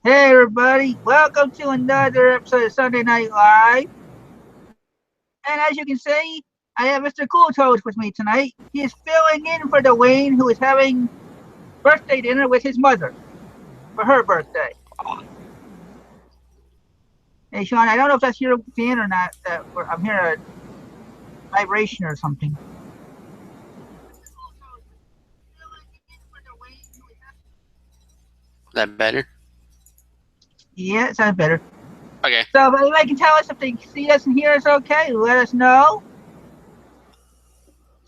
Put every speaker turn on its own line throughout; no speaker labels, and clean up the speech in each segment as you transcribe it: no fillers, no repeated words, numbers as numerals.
Hey everybody, welcome to another episode of Sunday Night Live. And as you can see, I have Mr. Cool Toes with me tonight. He is filling in for Dwayne, who is having birthday dinner with his mother for her birthday. Hey Sean, I don't know if that's your fan or not. I'm hearing a vibration or something.
That better?
Yeah, it sounds better.
Okay.
So if anybody can tell us if they see us and hear us okay, let us know.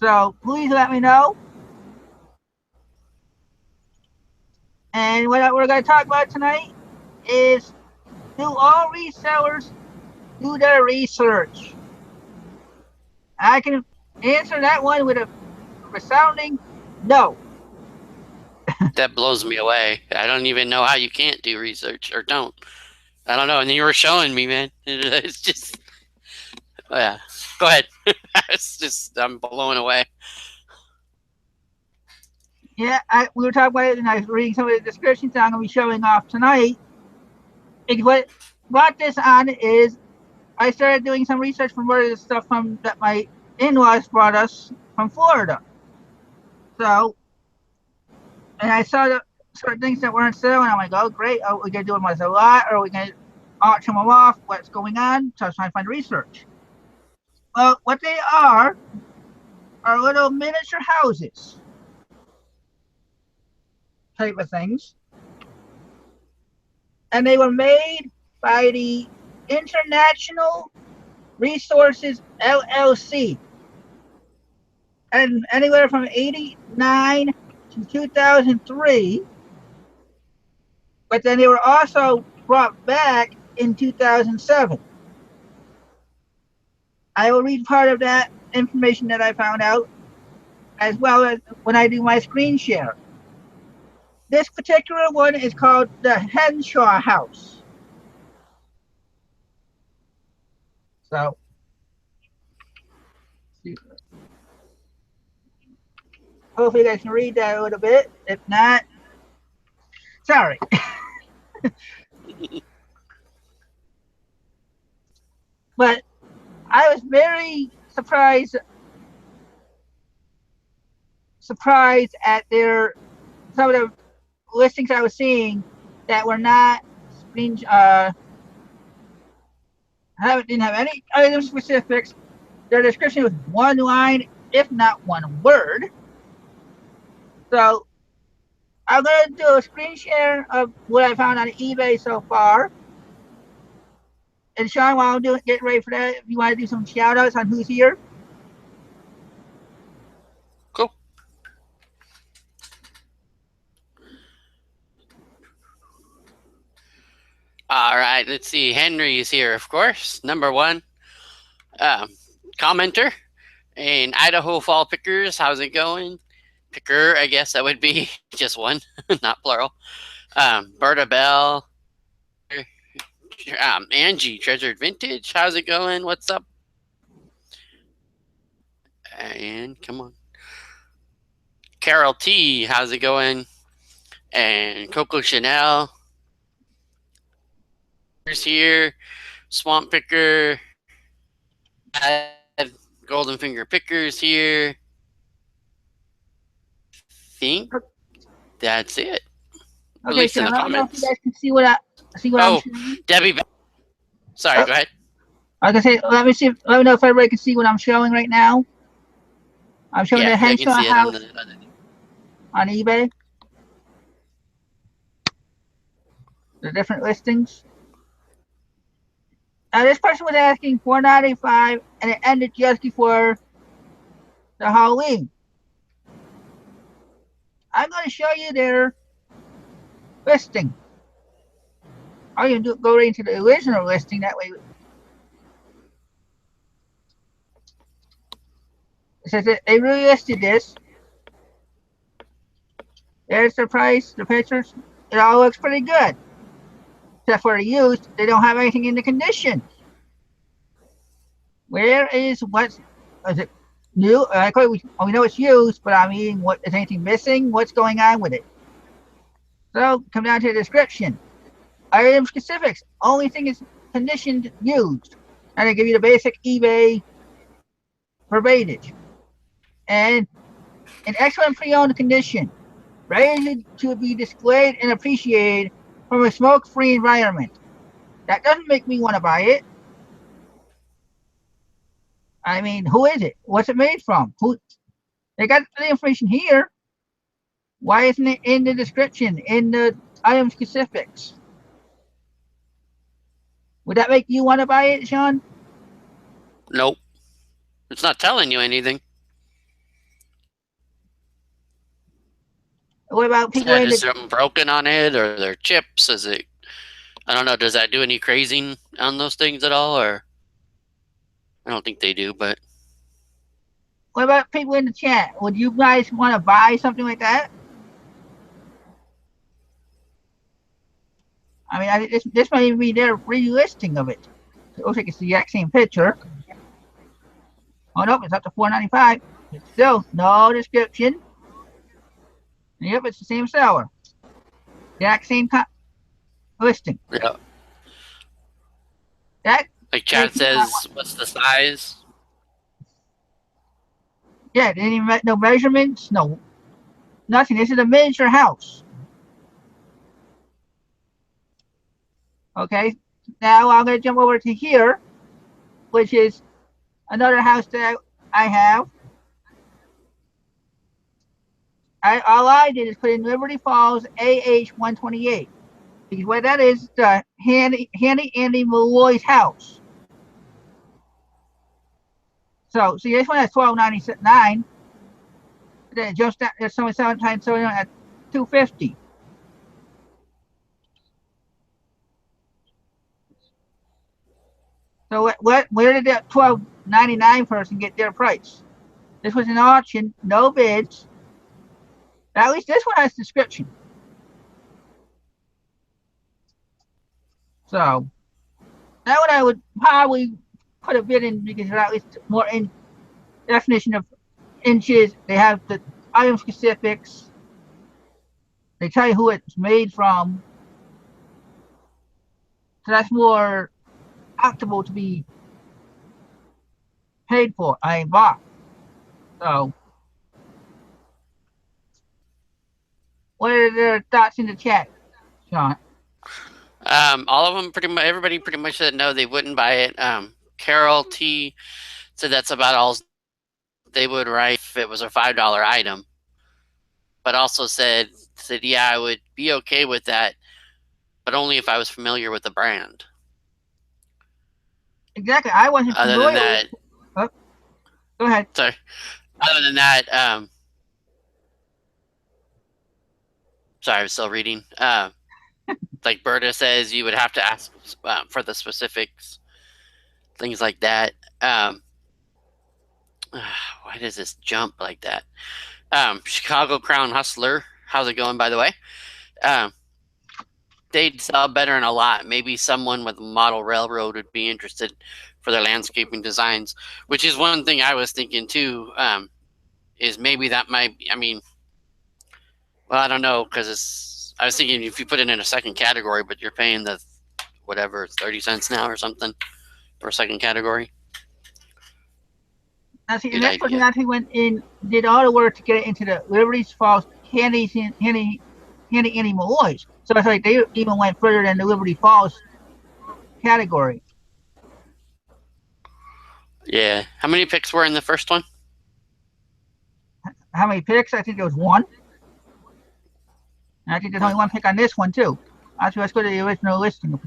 So please let me know. And what we're going to talk about tonight is, do all resellers do their research? I can answer that one with a resounding no.
That blows me away. I don't even know how you can't do research or don't. I don't know. And you were showing me, man. It's just, yeah. Go ahead. I'm blown away.
Yeah, we were talking about it, and I was reading some of the descriptions that I'm going to be showing off tonight. And what brought this on is I started doing some research from where the stuff from that my in-laws brought us from Florida. So, and I saw the certain things that weren't selling. I'm like, oh great, are we gonna do them as a lot, or are we gonna auction them off? What's going on? So I was trying to find research. Well, what they are little miniature houses type of things, and they were made by the International Resources LLC, and anywhere from 89 to 2003, but then they were also brought back in 2007. I will read part of that information that I found out, as well as when I do my screen share. This particular one is called the Henshaw House. So, hopefully you guys can read that a little bit. If not, sorry. But I was very surprised at their some of the listings I was seeing that were not screen didn't have any item specifics. Their description was one line, if not one word. So I'm gonna do a screen share of what I found on eBay so far. And Sean, while I'm getting ready for that, if you want to do some shout outs on who's here.
Cool. All right. Let's see. Henry is here, of course. Number one. Commenter. And Idaho Fall Pickers. How's it going? Picker, I guess that would be just one, not plural. Berta Bell. Angie, Treasured Vintage. How's it going? What's up? And come on. Carol T, how's it going? And Coco Chanel. Here's here. Swamp Picker. Golden Finger Pickers here. Think that's it. At
Okay,
least
Sean,
in the
let me know if you
comments.
guys can see what I'm showing.
Debbie. Sorry, go ahead.
I was gonna say, let me know if everybody can see what I'm showing right now. I'm showing the Henshaw House on eBay. The different listings. Now this person was asking $4.95, and it ended just before the Halloween. I'm going to show you their listing. I'll even go right into the original listing. That way, it says that they relisted this. There's the price, the pictures. It all looks pretty good. Except for the used, they don't have anything in the condition. Where is it new? We know it's used, but I mean, what is anything missing? What's going on with it? So come down to the description. item specifics. Only thing is conditioned used. And they give you the basic eBay verbiage. And an excellent pre-owned condition, ready to be displayed and appreciated from a smoke-free environment. That doesn't make me want to buy it. I mean, who is it? What's it made from? Who? They got the information here. Why isn't it in the description, in the item specifics? Would that make you want to buy it, Sean?
Nope. It's not telling you anything.
What about people
Yeah,
in
is
the?
something broken on it, or their chips? Is it? I don't know. Does that do any crazing on those things at all, or? I don't think they do, but
What about people in the chat? Would you guys want to buy something like that? I mean, this might even be their relisting of it. It looks like it's the exact same picture. Oh no, it's up to $4.95. It's still no description. Yep, it's the same seller. Exact same listing.
yeah.
That
Like chat says, what's the size?
yeah, they didn't even no measurements, no nothing. This is a miniature house. Okay, now I'm going to jump over to here, which is another house that I have. All I did is put in Liberty Falls AH-128. Because what that is, the Handy Andy Malloy's house. So, see, this one has $12.99. Then it jumps down, there's only 7 times, so at $2.50. So where did that $12.99 person get their price? This was an auction, no bids. At least this one has description. So that one I would probably put a bid in because they're at least more in definition of inches. They have the item specifics. They tell you who it's made from. So that's more optimal to be paid for. I ain't bought. So what are their thoughts in the chat, Sean?
All of them pretty much. Everybody pretty much said no, they wouldn't buy it. Carol T said that's about all they would write if it was a $5 item, but also said yeah, I would be okay with that, but only if I was familiar with the brand.
Exactly. I wasn't
Other
familiar
than that,
with. Oh, go ahead.
sorry. Other than that, sorry, I was still reading. Like Berta says, you would have to ask for the specifics, things like that. Why does this jump like that? Chicago Crown Hustler, how's it going, by the way? They'd sell better in a lot. Maybe someone with a model railroad would be interested for their landscaping designs, which is one thing I was thinking too. Is maybe that might be, I mean, well, I don't know, because I was thinking if you put it in a second category, but you're paying the whatever 30 cents now or something for a second category.
Now, see, the next person actually went in, did all the work to get it into the Liberty Falls Handy Andy Malloy's. So it's like they even went further than the Liberty Falls category.
Yeah. How many picks were in the first one?
How many picks? I think there was one. And I think there's only one pick on this one, too. Actually, let's go to the original listing.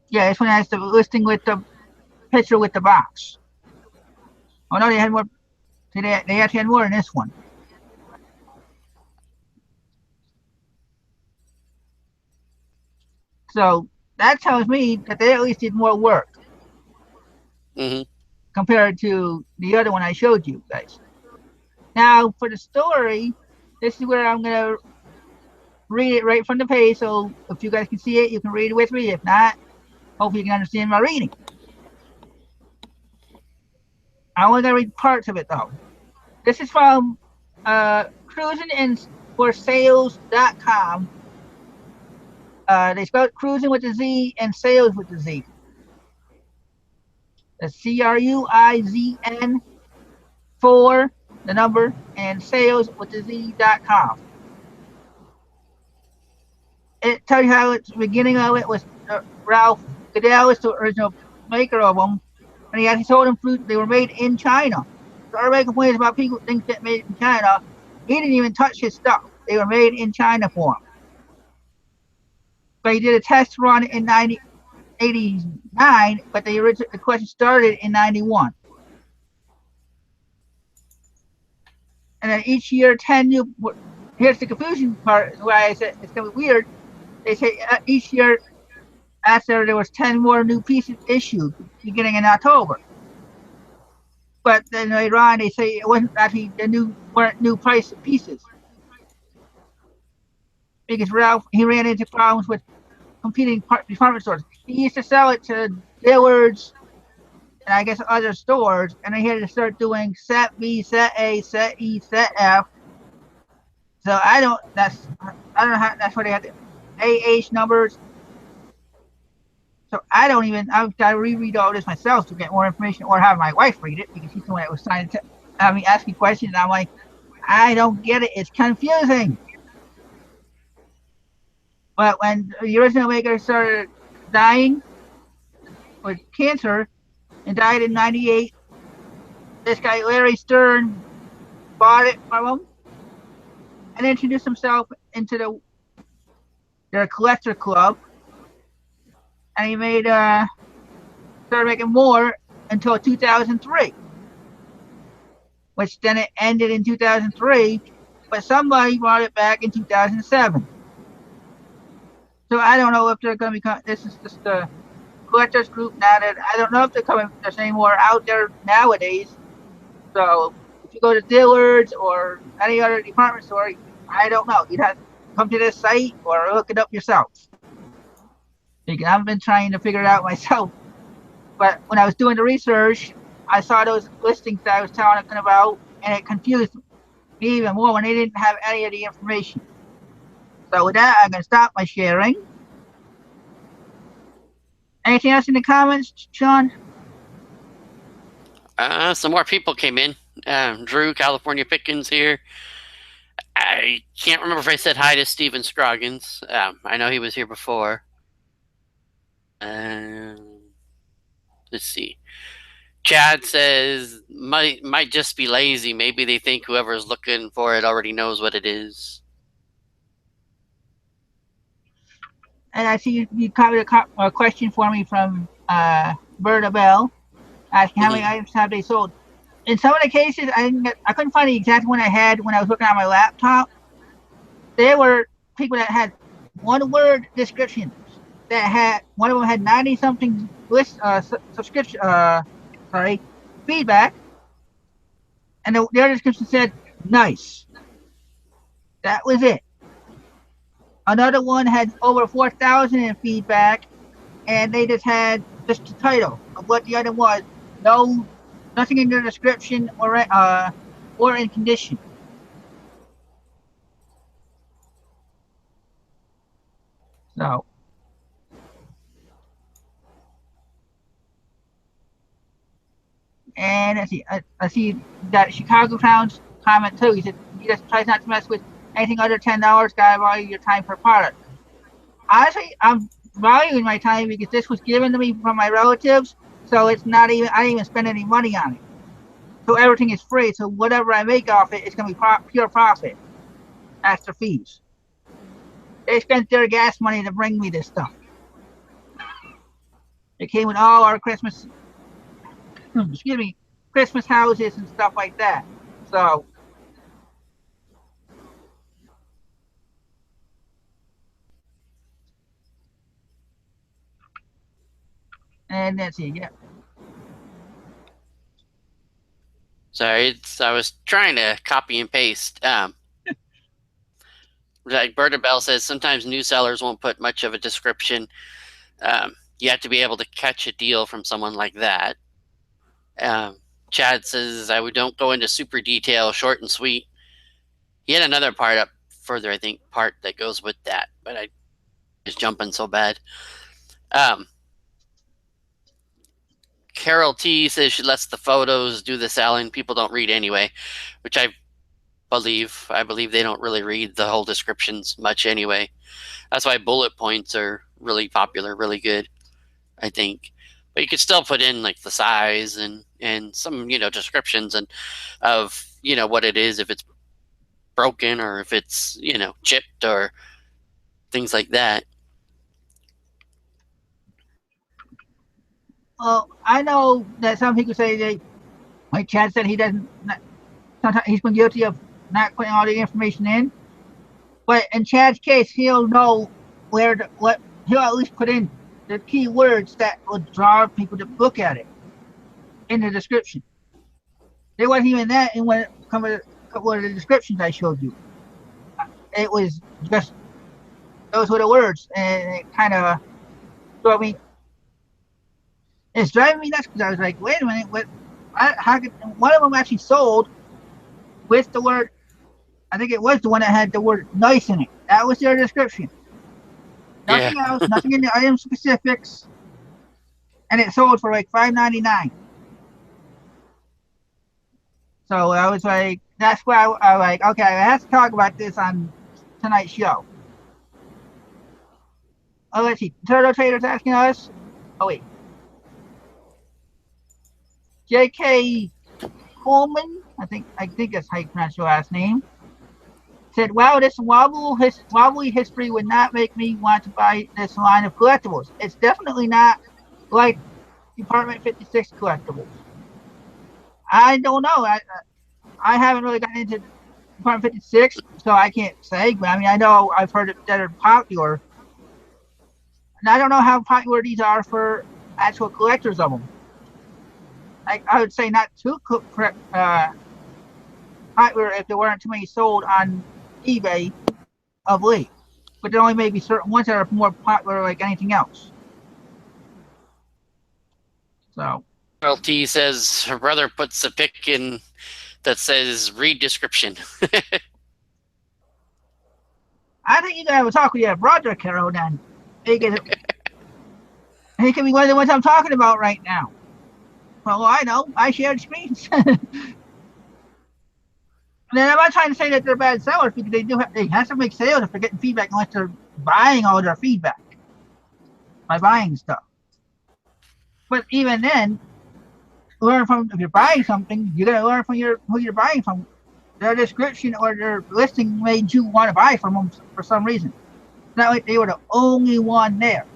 Yeah, this one has the listing with the picture with the box. Oh, no, they had more. See, they actually had more in this one. So that tells me that they at least did more work compared to the other one I showed you guys. Now, for the story, this is where I'm going to read it right from the page. So if you guys can see it, you can read it with me. If not, hopefully you can understand my reading. I'm only going to read parts of it, though. This is from Cruising in for sales.com. They spelled cruising with the Z and sales with the Z. That's CRUIZN for the number and sales with the Z.com. It tells you how it's the beginning of it was Ralph Goodell is the original maker of them, and he actually sold them fruit. They were made in China. So everybody complains about people think that made in China. He didn't even touch his stuff. They were made in China for him. But he did a test run in 1989, but the question started in 91. And then each year, 10 new. Here's the confusion part, why I said it's going to be weird. They say each year after there was 10 more new pieces issued beginning in October. But then later on, they say it wasn't actually weren't new price pieces. Because Ralph, he ran into problems with competing department stores. He used to sell it to Dillard's and I guess other stores, and they had to start doing set B, set A, set E, set F. So I don't know how that's what they had the AH numbers. So I've got to reread all this myself to get more information, or have my wife read it because she's the one that was trying to have me ask me questions. And I'm like, I don't get it. It's confusing. But when the original maker started dying with cancer and died in '98, this guy Larry Stern bought it from him and introduced himself into their collector club, and he started making more until 2003, which then it ended in 2003, but somebody brought it back in 2007. So I don't know if they're going to become. This is just the collectors group now that I don't know if they're coming. There's any more out there nowadays. So if you go to Dillard's or any other department store, I don't know. You'd have to come to this site or look it up yourself. Because I've been trying to figure it out myself. But when I was doing the research, I saw those listings that I was telling them about, and it confused me even more when they didn't have any of the information. So with that, I'm going to stop my sharing. Anything else in the comments, Sean?
Some more people came in. Drew, California Pickens here. I can't remember if I said hi to Steven Scroggins. I know he was here before. Let's see. Chad says, might just be lazy. Maybe they think whoever's looking for it already knows what it is.
And I see you covered a question for me from Berta Bell, asking how many items have they sold. In some of the cases, I couldn't find the exact one I had when I was looking on my laptop. There were people that had one-word descriptions. One of them had 90-something feedback, and the other description said nice. That was it. Another one had over 4,000 in feedback, and they just had just the title of what the item was. Nothing in the description or in condition. So, and I see that Chicago Towns comment too. He said he just tries not to mess with anything under $10. Gotta value your time per product. Honestly, I'm valuing my time because this was given to me from my relatives, so it's not even. I didn't even spend any money on it. So everything is free. So whatever I make off it, it's gonna be pure profit after fees. They spent their gas money to bring me this stuff. It came with all our Christmas houses and stuff like that. So, and that's it. Yeah.
Sorry, I was trying to copy and paste. Like Berta Bell says, sometimes new sellers won't put much of a description. You have to be able to catch a deal from someone like that. Chad says, don't go into super detail, short and sweet. He had another part up further, I think, part that goes with that. But I just jumping so bad. Um, Carol T says she lets the photos do the selling. People don't read anyway, which I believe. I believe they don't really read the whole descriptions much anyway. That's why bullet points are really popular, really good, I think. But you could still put in like the size and some descriptions and of what it is, if it's broken or if it's chipped or things like that.
Well, I know that some people say like Chad said, he doesn't. Sometimes he's been guilty of not putting all the information in. But in Chad's case, he'll know what he'll at least put in the key words that will draw people to look at it in the description. There wasn't even that in a couple of the descriptions I showed you. It was just those were the words, and it kind of drove me. It's driving me nuts because I was like, wait a minute, what? How could one of them actually sold with the word? I think it was the one that had the word "nice" in it. That was their description.
Yeah.
Nothing else. Nothing in the item specifics, and it sold for like $5.99. So I was like, that's why I was like, okay, I have to talk about this on tonight's show. Oh, let's see. Turtle Trader's asking us. Oh wait, J.K. Coleman. I think that's how you pronounce your last name. Said, wow, this wobbly history would not make me want to buy this line of collectibles. It's definitely not like Department 56 collectibles. I don't know. I haven't really gotten into Department 56, so I can't say. But I mean, I know I've heard that are popular, and I don't know how popular these are for actual collectors of them. I would say not too popular if there weren't too many sold on eBay of late. But there only may be certain ones that are more popular, like anything else. So
Carol T says her brother puts a pic in that says read description.
I think you gotta have a talk with your brother, Carol. Then he can be one of the ones I'm talking about right now. Well, I know. I shared screens. And then I'm not trying to say that they're bad sellers because they have to make sales if they're getting feedback unless they're buying all their feedback by buying stuff. But even then, learn from if you're buying something, you gotta learn from who you're buying from. Their description or their listing made you want to buy from them for some reason. It's not like they were the only one there.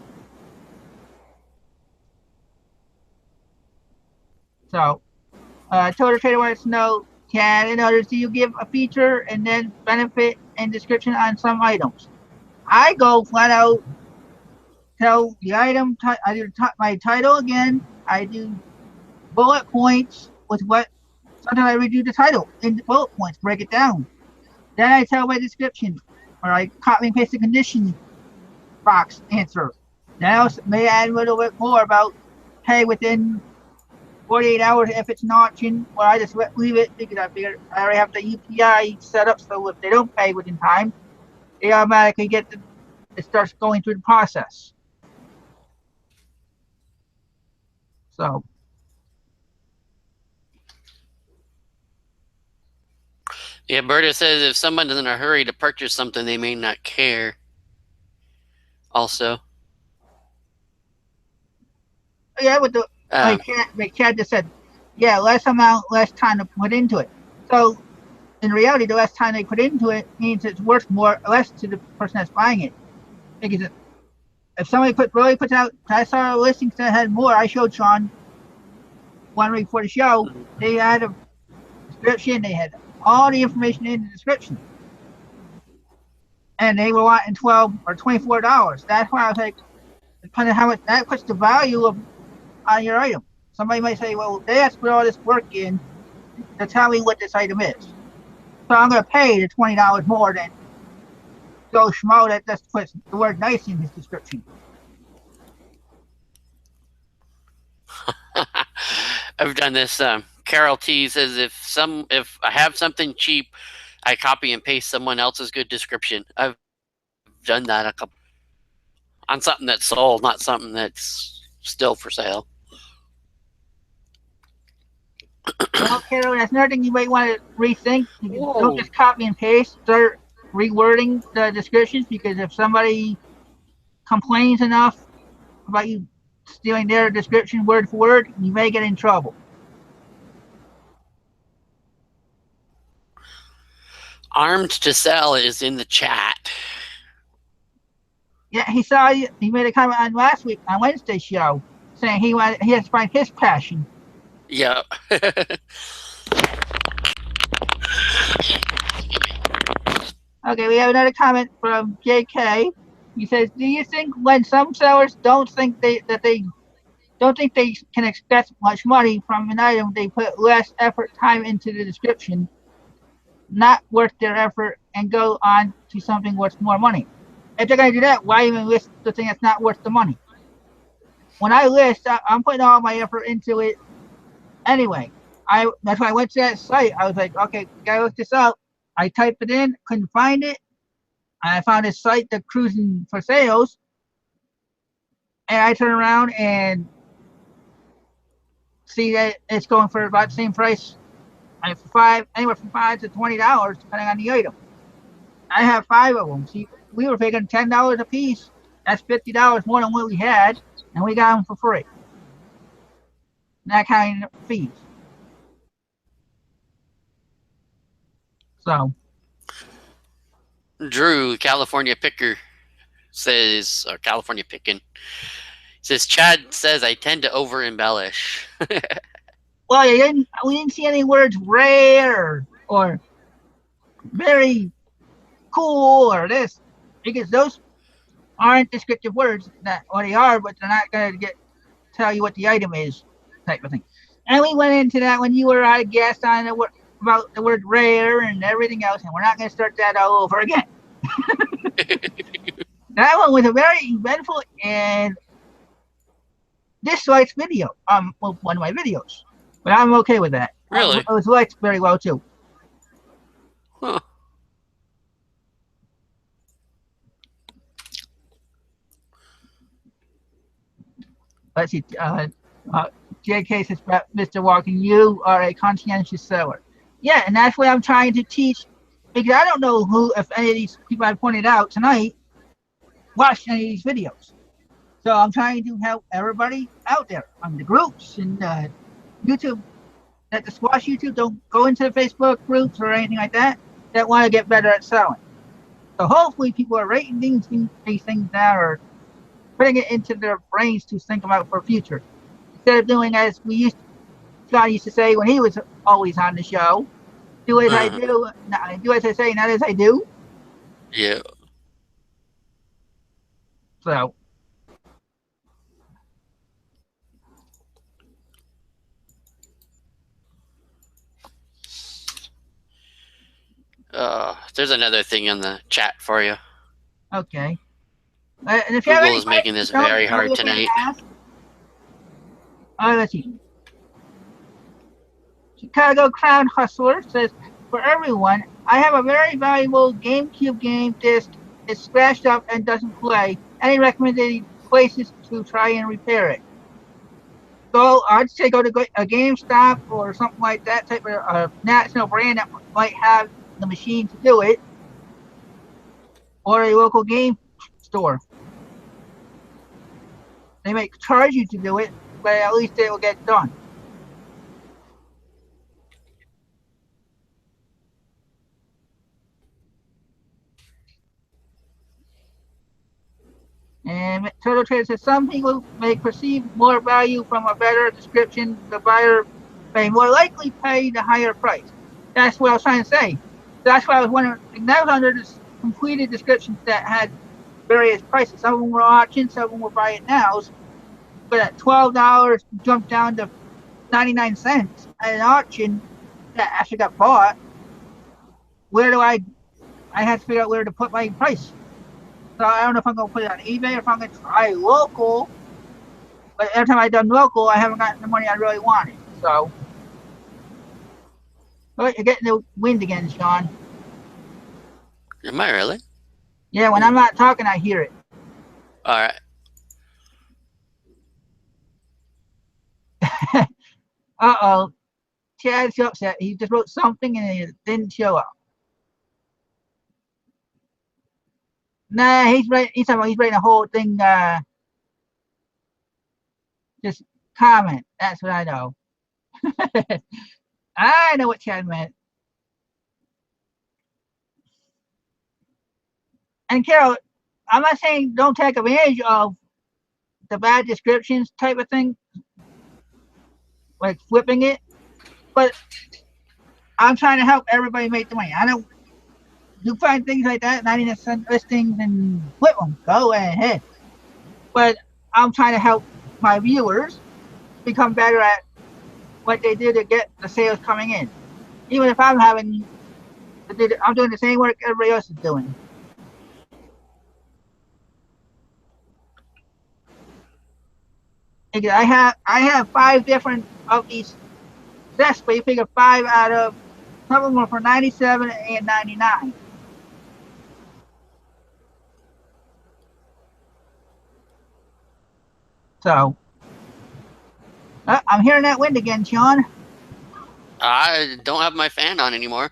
So, Total Trader wants to know, can in others do you give a feature and then benefit and description on some items? I go flat out, tell the item, I do my title again, I do bullet points with what, sometimes I redo the title in the bullet points, break it down. Then I tell my description, or I copy and paste the condition box answer. Then I may add a little bit more about, hey, within 48 hours if it's an auction, or I just leave it because I figure I already have the UPI set up, so if they don't pay within time, they automatically it starts going through the process. So
Yeah, Berta says if someone's in a hurry to purchase something, they may not care. Also,
yeah, with the like Chad just said, yeah, less amount, less time to put into it. So in reality, the less time they put into it means it's worth more less to the person that's buying it. Because if somebody really puts out, I saw listings that had more. I showed Sean one week before the show. They had a description. They had all the information in the description, and they were wanting $12 or $24. That's why I was like, depending on how much that puts the value on your item. Somebody might say, well, they have to put all this work in to tell me what this item is, so I'm going to pay the $20 more than Joe Schmo that just puts the word "nice" in his description.
I've done this. Carol T says if I have something cheap, I copy and paste someone else's good description. I've done that a couple on something that's sold, not something that's still for sale.
Well, Carol, that's another thing you might want to rethink. You don't
Whoa.
just copy and paste. Start rewording the descriptions, because if somebody complains enough about you stealing their description word for word, you may get in trouble.
Armed to Sell is in the chat.
Yeah, he saw you. He made a comment on last week on Wednesday's show saying he has to find his passion.
Yeah.
Okay, we have another comment from JK. He says, "Do you think when some sellers don't think they can expect much money from an item, they put less effort time into the description, not worth their effort, and go on to something worth more money? If they're going to do that, why even list the thing that's not worth the money? When I list, I'm putting all my effort into it anyway. That's why I went to that site. I was like, okay, gotta look this up. I typed it in, couldn't find it. I found a site that cruising for sales, and I turn around and see that it's going for about the same price, anywhere from $5 to $20, depending on the item. I have 5 of them. See, we were paying $10 a piece. That's $50 more than what we had, and we got them for free. That kind of fees. So,
Drew, California Picker, says, or California Pickin', says, Chad says I tend to over embellish.
well, we didn't see any words rare or very cool or this, because those aren't descriptive words. Or they are, but they're not going to tell you what the item is, type of thing. And we went into that when you were out of guest on about the word rare and everything else, and we're not going to start that all over again. That one was a very eventful and disliked video, one of my videos, but I'm okay with that.
Really?
It was liked very well too.
Huh.
Let's see. JK says, Mr. Walken, you are a conscientious seller. Yeah, and that's what I'm trying to teach, because I don't know if any of these people I pointed out tonight watched any of these videos. So I'm trying to help everybody out there on the groups and YouTube, that the squash YouTube, don't go into the Facebook groups or anything like that want to get better at selling. So hopefully people are writing these things down or putting it into their brains to think about for future, instead of doing as John used to say when he was always on the show, do as I do, do as I say, not as I do.
Yeah.
So,
There's another thing in the chat for you.
okay. And if
Google is making this very hard tonight.
Let's see. Chicago Crown Hustler says, for everyone, I have a very valuable GameCube game disc. It's scratched up and doesn't play. Any recommended places to try and repair it? So I'd say go to a GameStop or something like that, type of national brand that might have the machine to do it, or a local game store. They may charge you to do it, but at least it will get done. And Turtle Trader says some people may perceive more value from a better description. The buyer may more likely pay the higher price. That's what I was trying to say. That's why I was wondering. That was under this completed descriptions that had various prices. Some of them were auctions, some of them were buy it nows. But at $12 jumped down to 99 cents at an auction that actually got bought. Where do I have to figure out where to put my price? So I don't know if I'm going to put it on eBay or if I'm going to try local. But every time I've done local, I haven't gotten the money I really wanted. So, but you're getting the wind again, Sean.
Am I really?
Yeah, when I'm not talking, I hear it.
All right.
Uh-oh. Chad's upset. He just wrote something and it didn't show up. Nah, he's writing a whole thing, just comment. That's what I know. I know what Chad meant. And Carol, I'm not saying don't take advantage of the bad descriptions type of thing, like flipping it, but I'm trying to help everybody make the money. I don't you find things like that, 90% listings and flip them. Go ahead. But I'm trying to help my viewers become better at what they do to get the sales coming in. Even if I'm I'm doing the same work everybody else is doing. I have 5 different of these sets, but you figure 5 out of some of them are for 97 and 99. So I'm hearing that wind again, Sean.
I don't have my fan on anymore.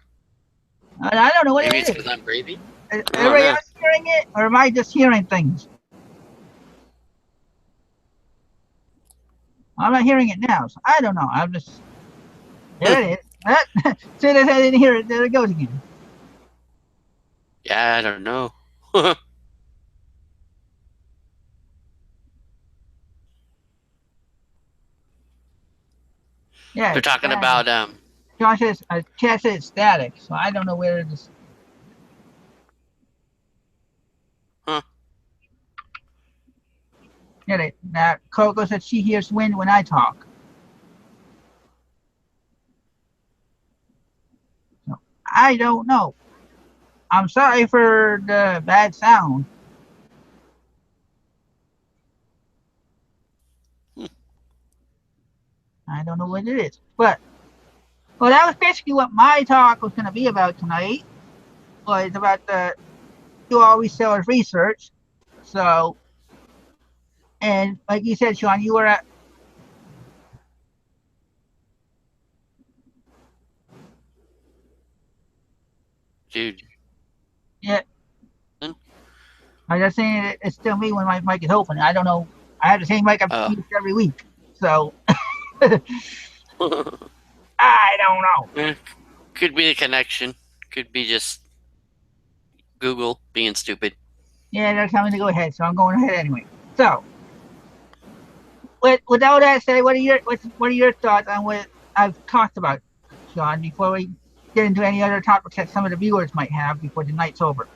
And I don't know what
Maybe
it
it's
is.
because I'm breathing.
Is
I don't
everybody
know.
else hearing it, or am I just hearing things? I'm not hearing it now, so I don't know. I'm just there. It is. Soon as I didn't hear it, there it goes again.
Yeah, I don't know.
Yeah,
They're
it's
talking
static.
about
John says, Chad said it's static, so I don't know where it is.
huh,
Yeah, now Coco said she hears wind when I talk. So I don't know. I'm sorry for the bad sound. I don't know what it is. But well, that was basically what my talk was going to be about tonight. Was about the do all resellers research. So, and like you said, Sean, you were at
dude.
yeah. I was just saying it's still me when my mic is open. I don't know. I have the same mic I've
Oh.
used every week. So I don't know.
Eh, could be a connection. Could be just Google being stupid.
Yeah, they're telling me to go ahead, so I'm going ahead anyway. So, with all that said, what are your thoughts on what I've talked about, Sean? Before we get into any other topics that some of the viewers might have before the night's over.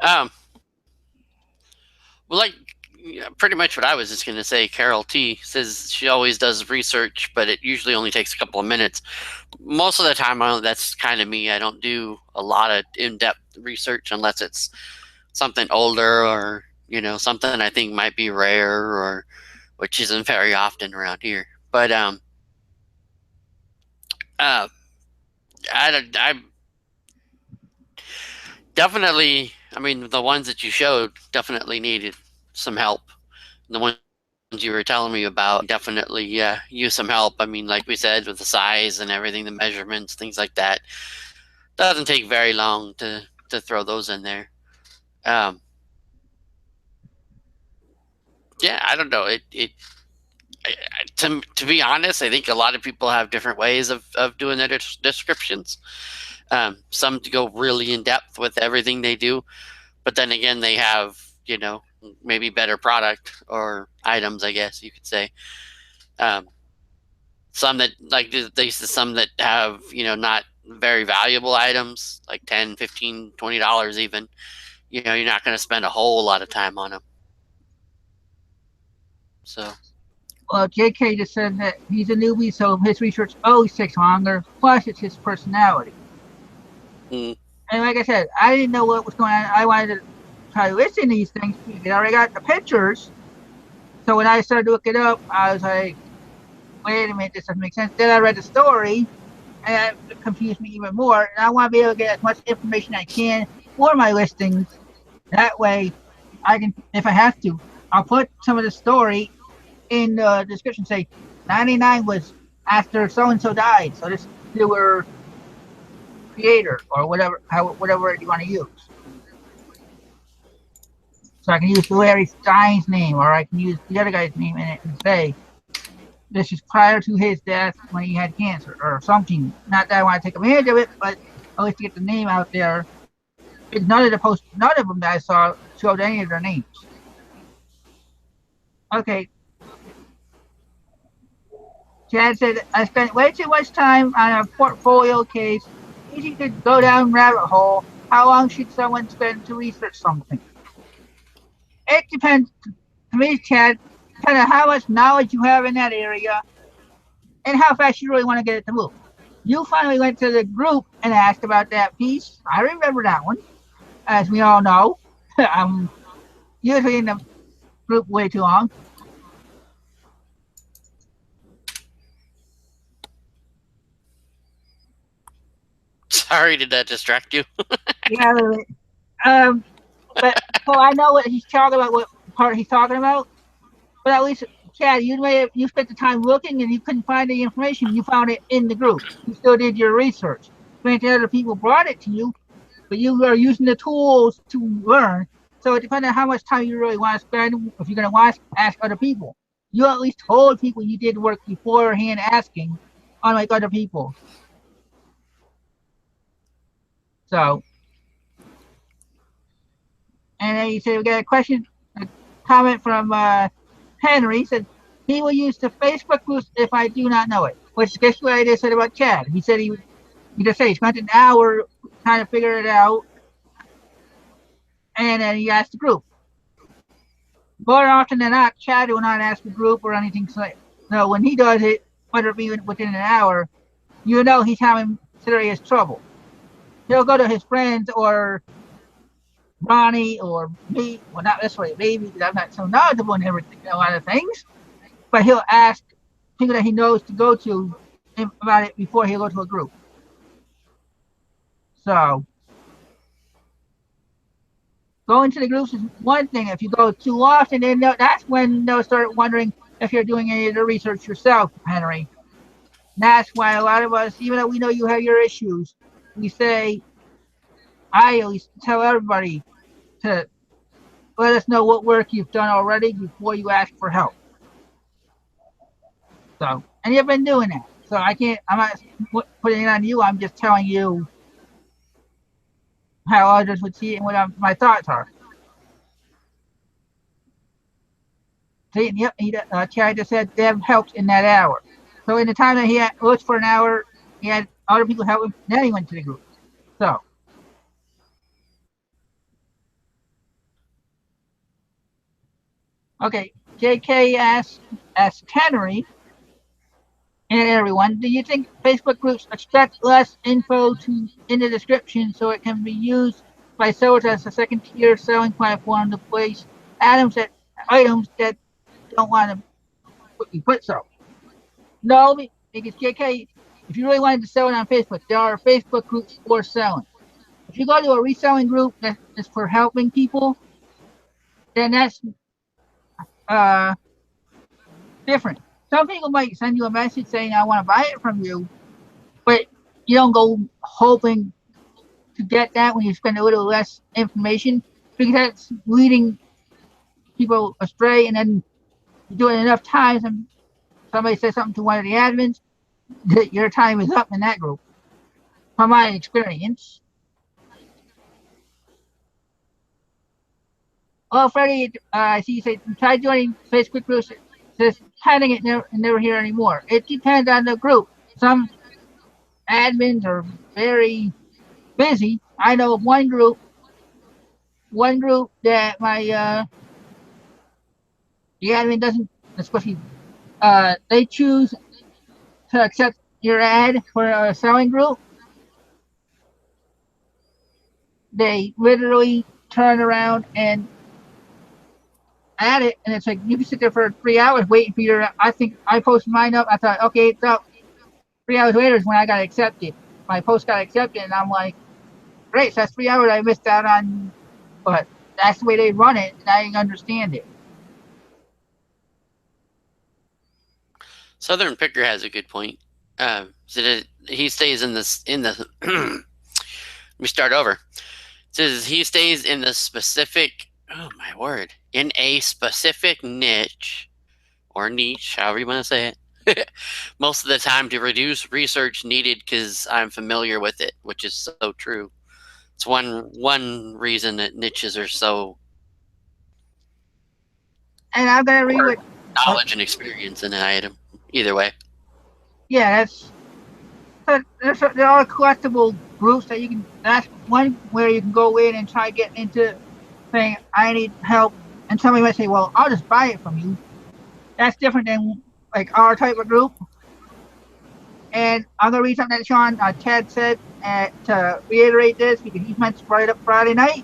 Um. Well, like pretty much what I was just gonna say. Carol T says she always does research, but it usually only takes a couple of minutes. Most of the time, that's kind of me. I don't do a lot of in-depth research unless it's something older or something I think might be rare or which isn't very often around here. But uh, I definitely. I mean, the ones that you showed definitely needed some help. The ones you were telling me about definitely, yeah, use some help. I mean, like we said, with the size and everything, the measurements, things like that. Doesn't take very long to throw those in there. Um, yeah, I don't know. To be honest, I think a lot of people have different ways of doing their descriptions. Some to go really in depth with everything they do, but then again, they have maybe better product or items, I guess you could say. Um, some that like there's some that have not very valuable items like 10, 15, $20 even. You're not going to spend a whole lot of time on them. So
Well, JK just said that he's a newbie, so his research always takes longer. Plus, it's his personality.
mm,
And like I said, I didn't know what was going on. I wanted to try listing these things because I already got the pictures. So when I started to look it up, I was like, wait a minute, this doesn't make sense. Then I read the story, and that confused me even more. And I want to be able to get as much information I can for my listings. That way, I can, if I have to, I'll put some of the story in the description. Say 99 was after so and so died, so this newer creator or whatever, whatever you want to use. So I can use Larry Stein's name, or I can use the other guy's name in it and say this is prior to his death when he had cancer or something. Not that I want to take advantage of it, but at least to get the name out there. Because none of them that I saw showed any of their names. Okay, Chad said I spent way too much time on a portfolio case. Easy to go down rabbit hole. How long should someone spend to research something? It depends. To me, Chad, depends on how much knowledge you have in that area and how fast you really want to get it to move. You finally went to the group and asked about that piece. I remember that one, as we all know. I'm usually in the group way too long.
Sorry, did that distract you?
Yeah, um, but so I know what he's talking about, what part he's talking about. But at least, Chad, you spent the time looking and you couldn't find the information. You found it in the group. You still did your research. Granted, other people brought it to you, but you are using the tools to learn. So it depends on how much time you really want to spend. If you're going to want to ask other people, you at least told people you did work beforehand asking, unlike other people. So, and then he said we got a comment from Henry. He said he will use the Facebook groups if I do not know it. Which guess what I just said about Chad. He said he just said he spent an hour trying to figure it out, and then he asked the group. More often than not, Chad will not ask the group or anything. So when he does it, whether it be within an hour, you know he's having serious trouble. He'll go to his friends or Ronnie or me. Well, not necessarily me because I'm not so knowledgeable in everything, a lot of things. But he'll ask people that he knows to go to about it before he'll go to a group. So going to the groups is one thing. If you go too often, then that's when they'll start wondering if you're doing any of the research yourself, Henry. And that's why a lot of us, even though we know you have your issues, we say, I always tell everybody to let us know what work you've done already before you ask for help. So, and you've been doing that. So I'm not putting it on you. I'm just telling you how others would see it and what my thoughts are. See, yep, Chad just said Deb helped in that hour. So in the time that he had looked for an hour, he had other people help him. Then he went to the group. So, okay, JK asks Henry and everyone, do you think Facebook groups extract less info in the description so it can be used by sellers as a second tier selling platform to place items that don't want to be put so? No, because JK, if you really wanted to sell it on Facebook, there are Facebook groups for selling. If you go to a reselling group that is for helping people, then that's uh, different. Some people might send you a message saying, I want to buy it from you, but you don't go hoping to get that when you spend a little less information because that's leading people astray. And then you do it enough times and somebody says something to one of the admins, that your time is up in that group. From my experience. Well, Freddie, I see you say try joining Facebook groups. Says hiding it never hear anymore. It depends on the group. Some admins are very busy. I know of one group that the admin doesn't, especially they choose to accept your ad for a selling group. They literally turn around and add it, and it's like you can sit there for 3 hours waiting for your. I think I posted mine up. I thought, okay, it's up. 3 hours later is when I got accepted. My post got accepted, and I'm like, great, so that's 3 hours I missed out on. But that's the way they run it, and I understand it.
Southern Picker has a good point. So that he stays in this in the. Let me start over. It says he stays in the specific. Oh my word! In a specific niche or niche, however you want to say it. Most of the time to reduce research needed because I'm familiar with it, which is so true. It's one reason that niches are so
And I'm gonna read what.
knowledge and experience in an item. Either way.
Yeah, they're all collectible groups that you can. That's one where you can go in and try getting into saying I need help, and somebody might say, "Well, I'll just buy it from you." That's different than like our type of group. And I'm gonna read something that Sean Ted said to reiterate this because he mentioned right up Friday night.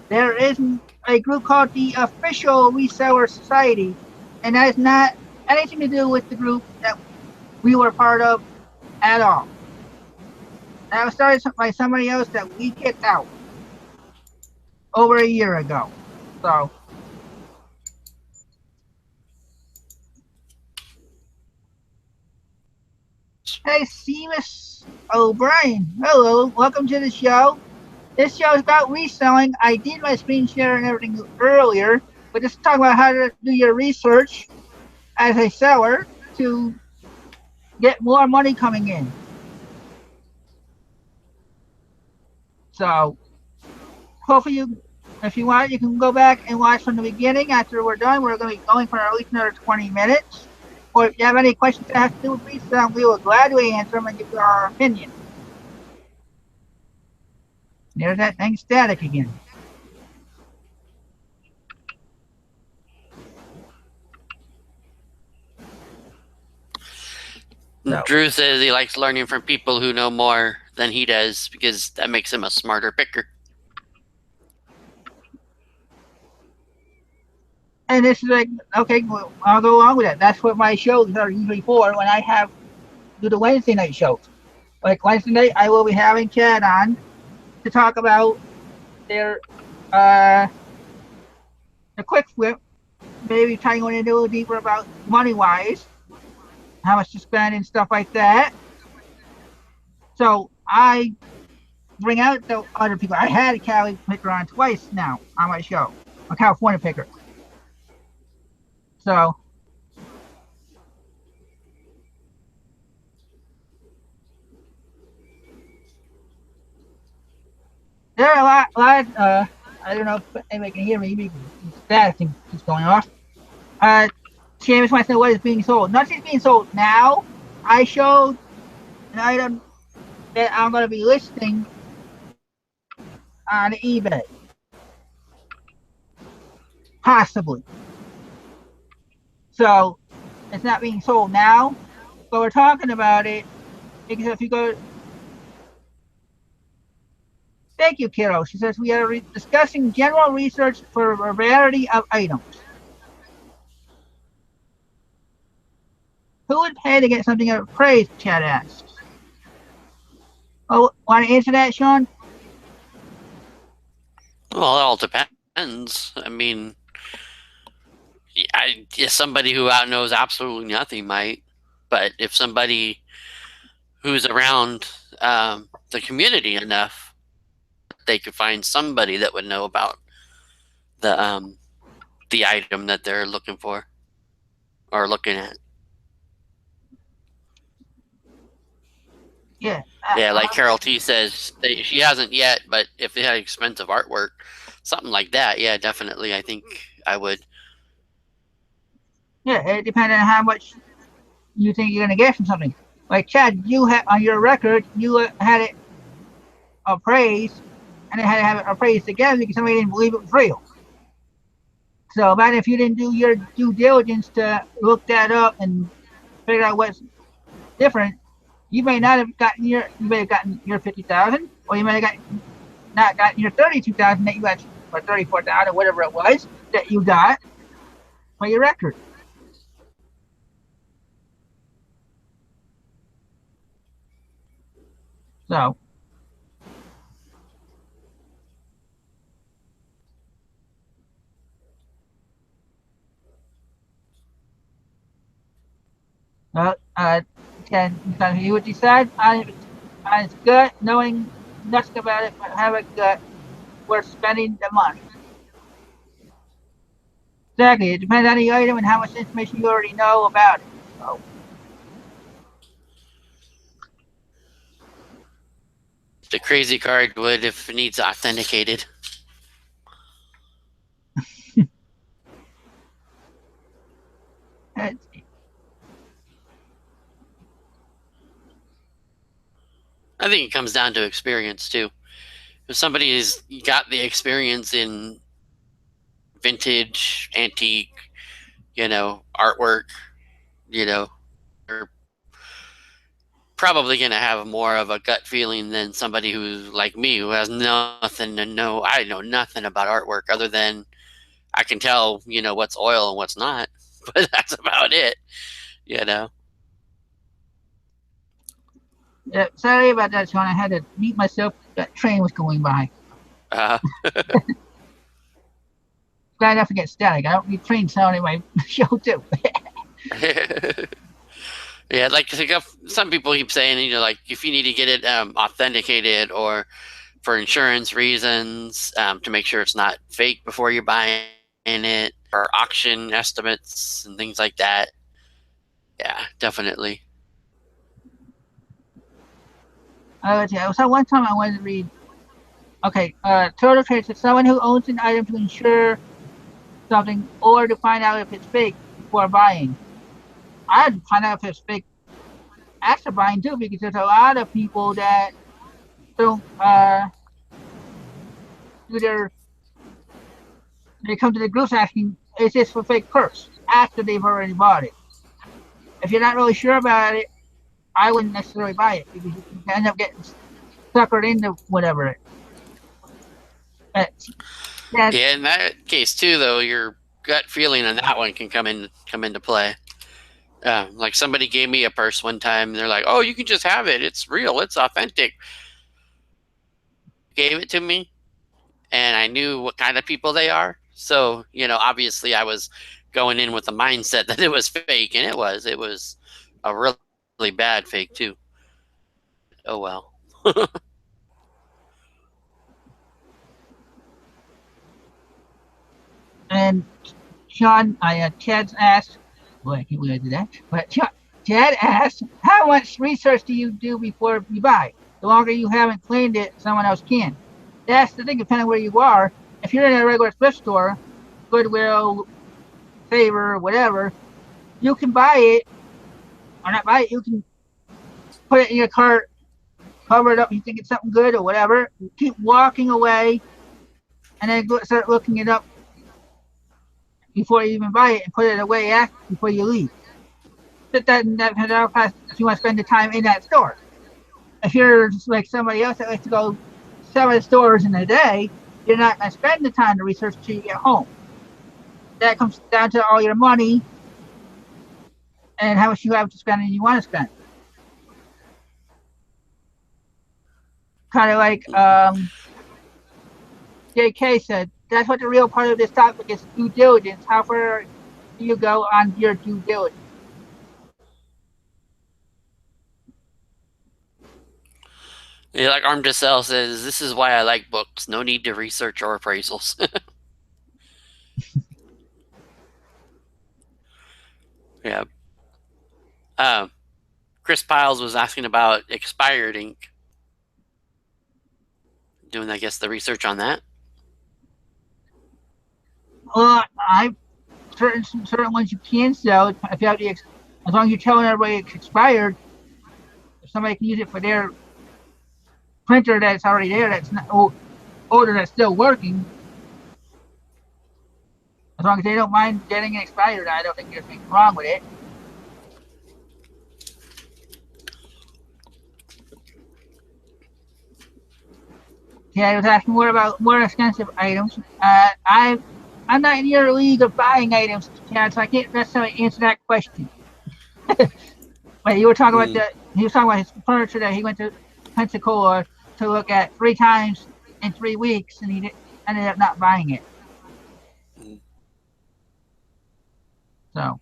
There is a group called the Official Reseller Society, and that is not anything to do with the group that we were part of at all. That was started by somebody else that we kicked out over a year ago. So, hey, Seamus O'Brien. Hello, welcome to the show. This show is about reselling. I did my screen share and everything earlier, but just talk about how to do your research as a seller to get more money coming in. So, hopefully, if you want, you can go back and watch from the beginning. After we're done, we're going to be going for at least another 20 minutes. Or if you have any questions that have to do with reselling, we will gladly answer them and give you our opinion. There's that thing static again.
So. Drew says he likes learning from people who know more than he does because that makes him a smarter picker.
And this is like, okay, well, I'll go along with that. That's what my shows are usually for when I do the Wednesday night shows. Like Wednesday night, I will be having Chad on to talk about their the quick flip, maybe trying to go into a little deeper about money wise, how much to spend and stuff like that. So I bring out the other people. I had a Cali picker on twice now on my show, a California picker. So there are a lot. I don't know if anybody can hear me because that thing keeps going off. Seamus wants to know what is being sold. Nothing's being sold now. I showed an item that I'm going to be listing on eBay. Possibly. So it's not being sold now, but we're talking about it because if you go. Thank you, Kiro. She says we are discussing general research for a variety of items. Who would pay to get something appraised? Chad asks. Oh, want to answer that, Sean?
Well, it all depends. I mean, somebody who knows absolutely nothing might, but if somebody who's around the community enough, they could find somebody that would know about the item that they're looking for or looking at.
Yeah.
Yeah, like Carol T says, she hasn't yet, but if they had expensive artwork, something like that, yeah, definitely, I think I would.
Yeah, it depends on how much you think you're going to get from something. Like Chad, you had on your record, you had it appraised, and it had to have it appraised again because somebody didn't believe it was real. So imagine if you didn't do your due diligence to look that up and figure out what's different, you may not have gotten you may have gotten your 50,000, or you may have not gotten your 32,000 that you got, or 34,000, whatever it was that you got for your record. So, uh, uh, can you can hear what you said? It's good knowing nothing about it, but have a gut worth spending the money. Exactly. It depends on the item and how much information you already know about it. So,
The crazy card would if it needs authenticated.
it's,
I think it comes down to experience too. If somebody's got the experience in vintage, antique, artwork, they're probably going to have more of a gut feeling than somebody who's like me, who has nothing to know. I know nothing about artwork other than I can tell, what's oil and what's not, but that's about it, you know.
yeah, sorry about that, Sean. I had to mute myself. That train was going by.
Uh,
Glad enough to get static. I don't need train sound in my show too.
yeah, like some people keep saying, like if you need to get it authenticated or for insurance reasons, to make sure it's not fake before you're buying it, or auction estimates and things like that. Yeah, definitely.
So one time I wanted to read. Okay, total trades is someone who owns an item to insure something or to find out if it's fake before buying. I had to find out if it's fake after buying too, because there's a lot of people that don't do their they come to the groups asking, is this for fake purse? After they've already bought it. If you're not really sure about it, I wouldn't necessarily buy it because you can end up getting suckered into whatever. That's,
Yeah, in that case too, though, your gut feeling on that one can come into play. Like somebody gave me a purse one time. They're like, "Oh, you can just have it. It's real. It's authentic." Gave it to me, and I knew what kind of people they are. So, obviously, I was going in with the mindset that it was fake, and it was. It was a really, really bad fake too. Oh well.
and Sean, Chad's asked, boy, I can't believe I did that. But Chad asked, how much research do you do before you buy? The longer you haven't claimed it, someone else can. That's the thing, depending on where you are. If you're in a regular thrift store, Goodwill, Favor, whatever, you can buy it, or not buy it, you can put it in your cart, cover it up, you think it's something good or whatever, keep walking away, and then start looking it up before you even buy it and put it away before you leave. Put that in that class if you want to spend the time in that store. If you're just like somebody else that likes to go 7 stores in a day, you're not going to spend the time to research till you get home. That comes down to all your money and how much you have to spend and you want to spend. Kind of like JK said, that's what the real part of this topic is, due diligence. How far do you go on your due diligence?
Yeah, like Arm to Sell says, this is why I like books. No need to research or appraisals. Yeah. Chris Piles was asking about expired ink. Doing, I guess, the research on that.
Well, I certain ones you can sell if you have as long as you're telling everybody it's expired. If somebody can use it for their printer that's already there, that's not older, that's still working. As long as they don't mind getting it expired, I don't think there's anything wrong with it. Yeah, I was asking more about more expensive items. I'm not in your league of buying items, Chad, so I can't necessarily answer that question. But you were talking about he was talking about his furniture that he went to Pensacola to look at 3 times in 3 weeks, and he ended up not buying it.
Mm.
So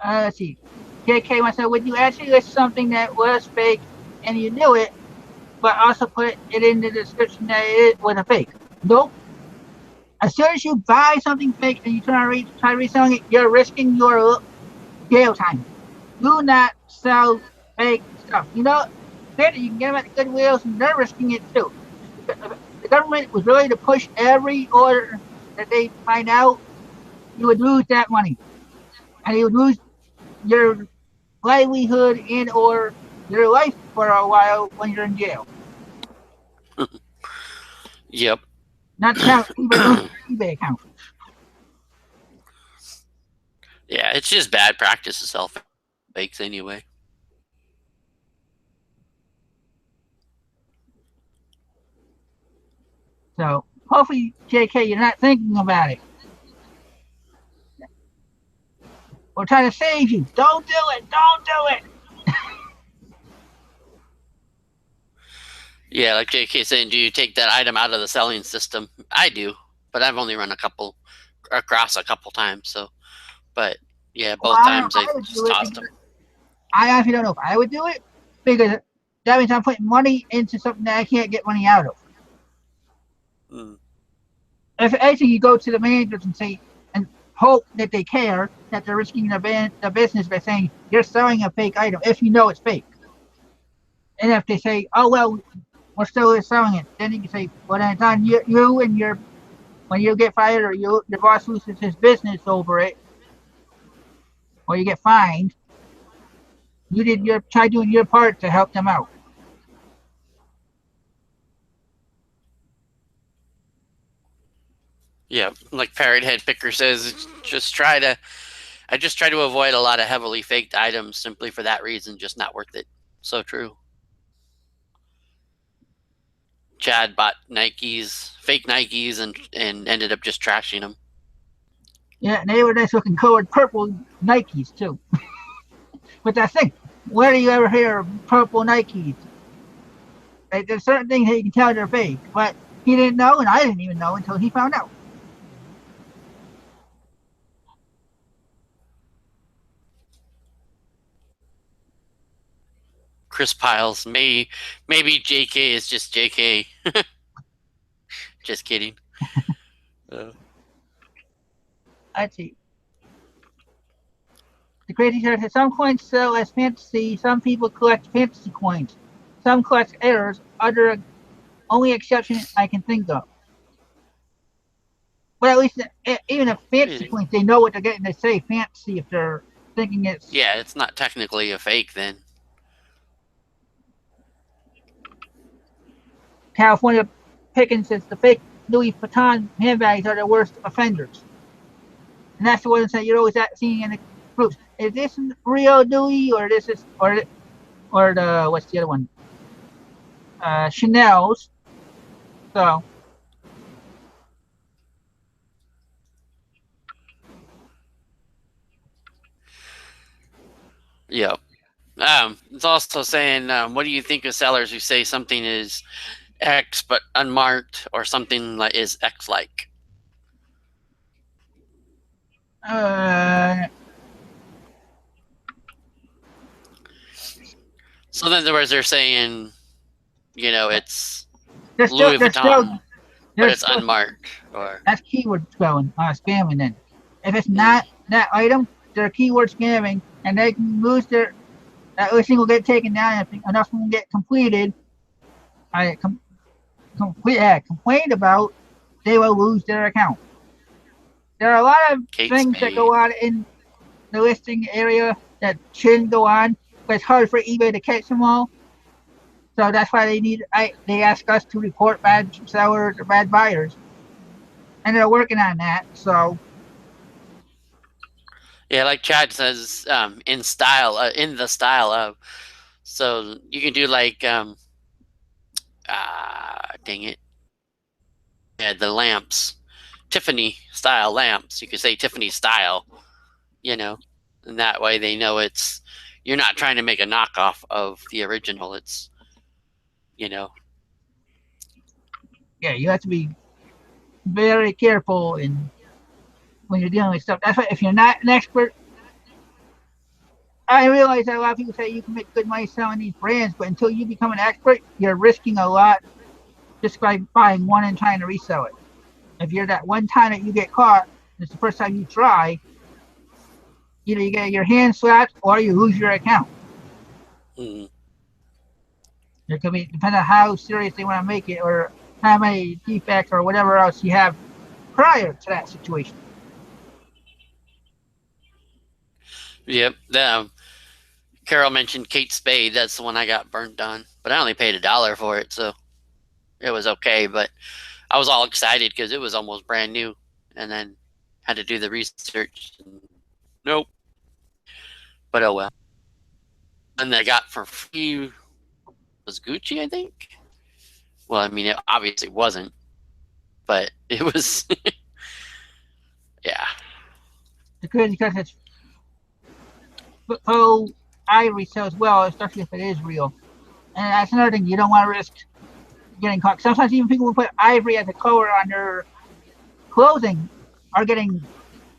let's see. JK wants to, would you actually list something that was fake and you knew it, but also put it in the description that it was a fake? Nope. As soon as you buy something fake and you try reselling it, you're risking your jail time. Do not sell fake stuff. Granted, you can get them at the Goodwills, and they're risking it too. If the government was really to push every order that they find out, you would lose that money, and you would lose your livelihood and or your life for a while when you're in jail.
Yep.
Not to count eBay losing your eBay account.
Yeah, it's just bad practice to sell fakes anyway.
So hopefully, JK, you're not thinking about it. We're trying to save you. Don't do it. Don't do it.
Yeah, like JK saying, do you take that item out of the selling system? I do, but I've only run across a couple times. So, but yeah,
Well,
both
I don't know if
times I
I would
just
do it
tossed
because
them.
I honestly don't know if I would do it because that means I'm putting money into something that I can't get money out of.
Mm.
If anything, you go to the managers and say, and hope that they care that they're risking the business by saying you're selling a fake item if you know it's fake. And if they say, oh, well, we're still selling it, then you can say, well, then it's on you and when you get fired or your boss loses his business over it or you get fined, you did try doing your part to help them out.
Yeah, like Parrot Head Picker says, I just try to avoid a lot of heavily faked items simply for that reason, just not worth it. So true. Chad bought fake Nikes, and ended up just trashing them.
Yeah, and they were nice looking colored purple Nikes too. But that's the thing. Where do you ever hear of purple Nikes? Like, there's certain things that you can tell they're fake, but he didn't know, and I didn't even know until he found out.
Chris Piles, maybe JK is just JK. Just kidding. Uh,
Let's see. The crazy part is some coins sell as fantasy, some people collect fantasy coins. Some collect errors, other only exception I can think of. But at least even if fantasy coins, they know what they're getting. They say fantasy if they're thinking it's
yeah, it's not technically a fake then.
California Pickens says the fake Louis Vuitton handbags are the worst offenders. And that's the one that you're always seeing in the groups. Is this real Louis or this is or the what's the other one? Chanel's. So
Yeah. It's also saying, what do you think of sellers who say something is X but unmarked, or something like is X like?
uh,
So in other words, they're saying, it's
there's still
Louis
there's still
Vuitton, but
there's
it's
still
unmarked, or
that's keyword spelling spamming. Then if it's
mm,
not that item, they're keyword scamming, and they can lose their that listing will get taken down if enough of them get completed. I complained about, they will lose their account. There are a lot of
Kate
things that
Spade.
go on in the listing area that shouldn't go on, but it's hard for eBay to catch them all. So that's why they ask us to report bad sellers or bad buyers, and they're working on that. So
Yeah, like Chad says, in the style of. So you can do like, dang it, yeah, the lamps, Tiffany style lamps. You could say Tiffany style, you know. and that way they know you're not trying to make a knockoff of the original. It's you know.
Yeah, you have to be very careful when you're dealing with stuff. That's why if you're not an expert, I realize that a lot of people say you can make good money selling these brands, but until you become an expert, you're risking a lot just by buying one and trying to resell it. If you're that one time that you get caught, it's the first time you try, either you get your hand slapped or you lose your account.
Mm.
There could be, depending on how serious they want to make it or how many defects or whatever else you have prior to that situation.
Yep. Carol mentioned Kate Spade. That's the one I got burnt on, but I only paid $1 for it, so it was okay. But I was all excited because it was almost brand new, and then had to do the research. Nope. But oh well. And that I got for free was Gucci, I think. Well, I mean, it obviously wasn't, but it was. Yeah.
Because it's faux ivory sells well, especially if it is real. And that's another thing, you don't want to risk getting caught. Sometimes even people who put ivory as a color on their clothing are getting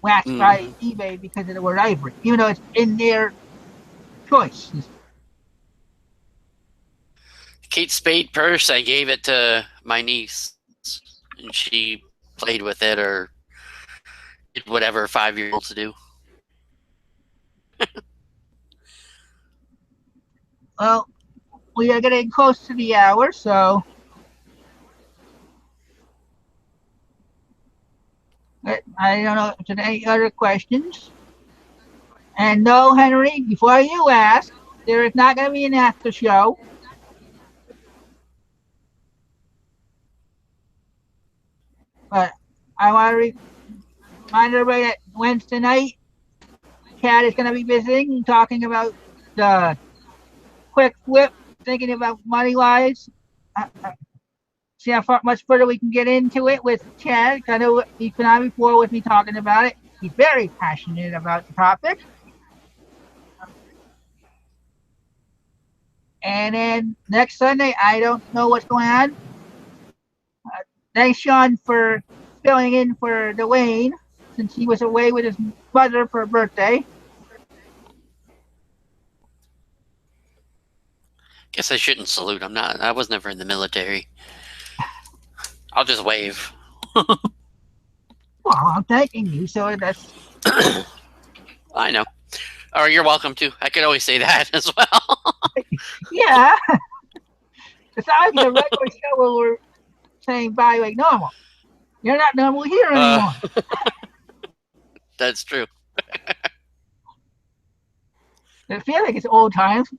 whacked by eBay because of the word ivory, even though it's in their choice.
Kate Spade purse, I gave it to my niece, and she played with it or did whatever 5-year-olds do.
Well, we are getting close to the hour, so I don't know if there's any other questions. And no, Henry, before you ask, there is not going to be an after show. But I want to remind everybody that Wednesday night, Chad is going to be visiting and talking about the quick flip, thinking about money wise. See how much further we can get into it with Chad. I know he's been on before with me talking about it. He's very passionate about the topic. And then next Sunday, I don't know what's going on. Thanks, Sean, for filling in for Dwayne since he was away with his mother for her birthday.
Guess I shouldn't salute. I was never in the military. I'll just wave.
Well, I'm thanking you, so that's.
I know. Or you're welcome to. I could always say that as well.
Yeah. It's not like the regular show where we're saying bye like normal. You're not normal here anymore.
That's true.
I feel like it's old times.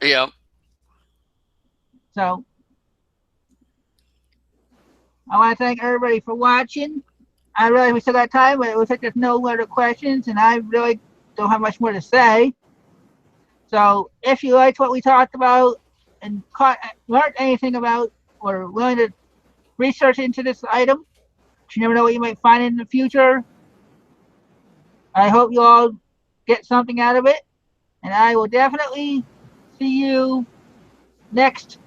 Yep.
So I want to thank everybody for watching. I realize we still got time, but it looks like there's no other questions, and I really don't have much more to say. So if you liked what we talked about and learned anything about or willing to research into this item, you never know what you might find in the future. I hope you all get something out of it, and I will definitely see you next.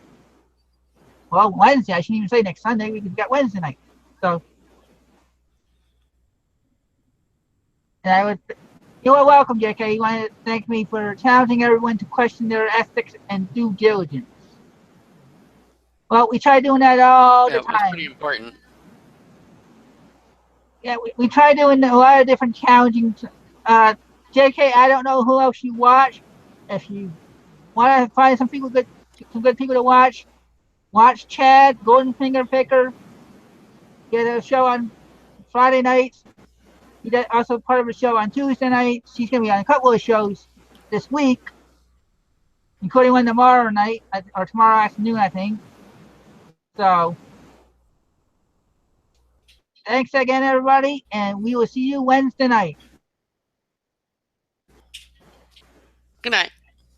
Well, Wednesday. I shouldn't even say next Sunday. We got Wednesday night. So, and I would. You are welcome, JK. You want to thank me for challenging everyone to question their ethics and due diligence. Well, we try doing that all the time.
That's pretty important.
Yeah, we try doing a lot of different challenging. JK, I don't know who else you watch. If you want to find some good people to watch Chad, Golden Finger Picker. Get a show on Friday nights. He's also part of a show on Tuesday nights. He's going to be on a couple of shows this week, including one tomorrow night or tomorrow afternoon, I think. So, thanks again, everybody, and we will see you Wednesday night.
Good night.